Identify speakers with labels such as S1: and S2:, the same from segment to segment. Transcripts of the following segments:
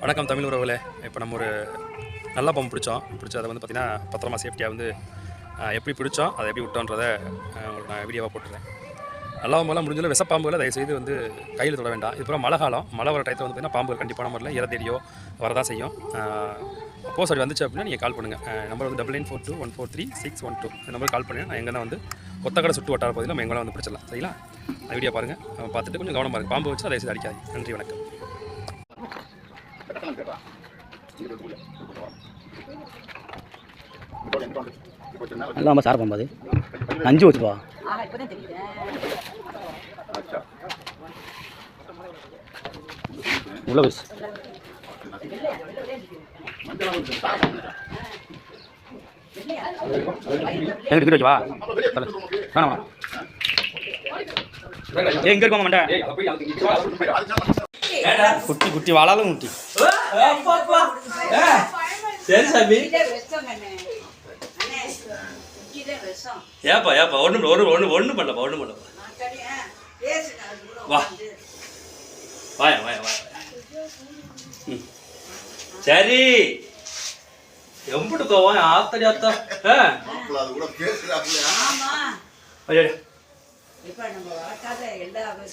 S1: வணக்கம் தமிழ் உறவுகளே. இப்போ நம்ம ஒரு நல்ல பாம்பு பிடிச்சோம். அதை வந்து பார்த்திங்கன்னா பத்திரமா சேஃப்டியாக வந்து எப்படி பிடிச்சோம் அதை எப்படி விட்டோன்றதை உங்களுக்கு நான் வீடியோவாக போட்டுறேன். நல்லா பாம்பெல்லாம் முடிஞ்சாலும் விஷப்பாம்புகளை தயவுசெய்து வந்து கையில் தொட வேண்டாம். இதுக்கப்புறம் மழை காலம், மழை வர டயத்தில் வந்து பார்த்திங்கன்னா பாம்புகள் கண்டிப்பான முறையில் இற தேடியோ வரதான் செய்யும். அப்போஸ் அப்படி வந்துச்சு அப்படின்னா நீங்கள் கால் பண்ணுங்கள். நம்பர் வந்து 9942143612 இந்த நம்பருக்கு கால் பண்ணுங்கள். நான் எங்கன்னா வந்து கொத்தக்கடை சுட்டு வட்டார பகுதியில் நம்ம எங்கெல்லாம் வந்து பிடிச்சிடலாம். சரிங்களா? அந்த வீடியோ பாருங்கள், பார்த்துட்டு கொஞ்சம் கவனமாக இருக்குது. பாம்பு வச்சு அதை தயவுசெய்து அடிக்காது. நன்றி, வணக்கம்.
S2: நல்லா சார் பாம்பு அது 5 வச்சுப்பா. உள்ள வயசு எங்க டிக்கெட் வச்சுவா வேணாமா? எங்க இருக்கோம் மாட்டேன் குட்டி குட்டி வாழாலும் குட்டி. சரி சாமி, ஏப்பா ஏப்பா ஒன்றும் பண்ணப்பா வா வாயா வாயா வாயா. சரி எம்பிட்டு கோவம் ஆத்தடி ஆத்தா.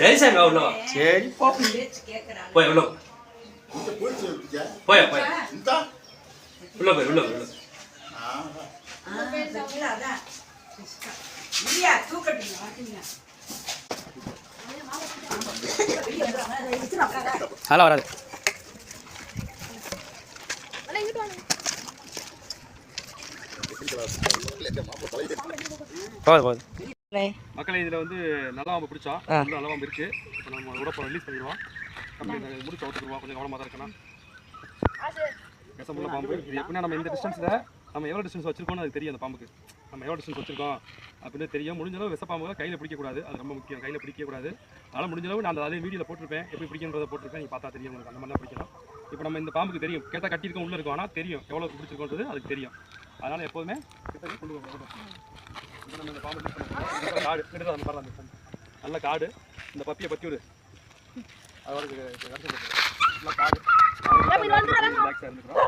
S2: சரி சாமி அவ்வளோ. சரி போய் எவ்வளோ போய் போய் உள்ள போய் உள்ள போய் ஹலோ வராது.
S1: மக்களை இதில் வந்து நல்ல பாம்பு பிடிச்சோம். நல்ல பாம்பு இருக்குது. இப்போ நம்ம உடப்பை ரிலீஸ் பண்ணிடுவோம். முடிச்சு அவுத்துக்குருவோம். கொஞ்சம் கவனமாக தான் இருக்கணும். விஷமுள்ள பாம்பு இது எப்படின்னா நம்ம இந்த டிஸ்டன்ஸில் நம்ம எவ்வளோ டிஸ்டன்ஸ் வச்சிருக்கோம்னு அது தெரியும். அந்த பாம்புக்கு நம்ம எவ்வளோ டிஸ்டன்ஸ் வச்சிருக்கோம் அப்படின்னு தெரியும். முடிஞ்சளவு விஷப்பாம்புகளை கையில் பிடிக்கக்கூடாது. அது ரொம்ப முக்கியம். கையில் பிடிக்கக்கூடாது. அதனால் முடிஞ்சளவு நான் அதே வீடியோவில் போட்டிருப்பேன். எப்படி பிடிக்கிறத போட்டிருப்பேன். நீங்கள் பார்த்தா தெரியும் உங்களுக்கு. அந்த மாதிரி தான் பிடிக்கணும். இப்போ நம்ம இந்த பாம்புக்கு தெரியும். கேட்டால் கட்டியிருக்கோம் உள்ளே இருக்கும். ஆனால் தெரியும் எவ்வளோ பிடிச்சிருக்கோன்றது அதுக்கு தெரியும். அதனால் எப்போதுமே கிட்ட கொண்டு போகணும். இப்போ நம்ம இந்த பாம்பு காடு கிட்ட அந்த மாதிரி தான் நல்ல காடு. இந்த பப்பியை பற்றி விடு. அதோட நல்லா காடு ரிலாக்ஸாக இருந்துக்கிறோம்.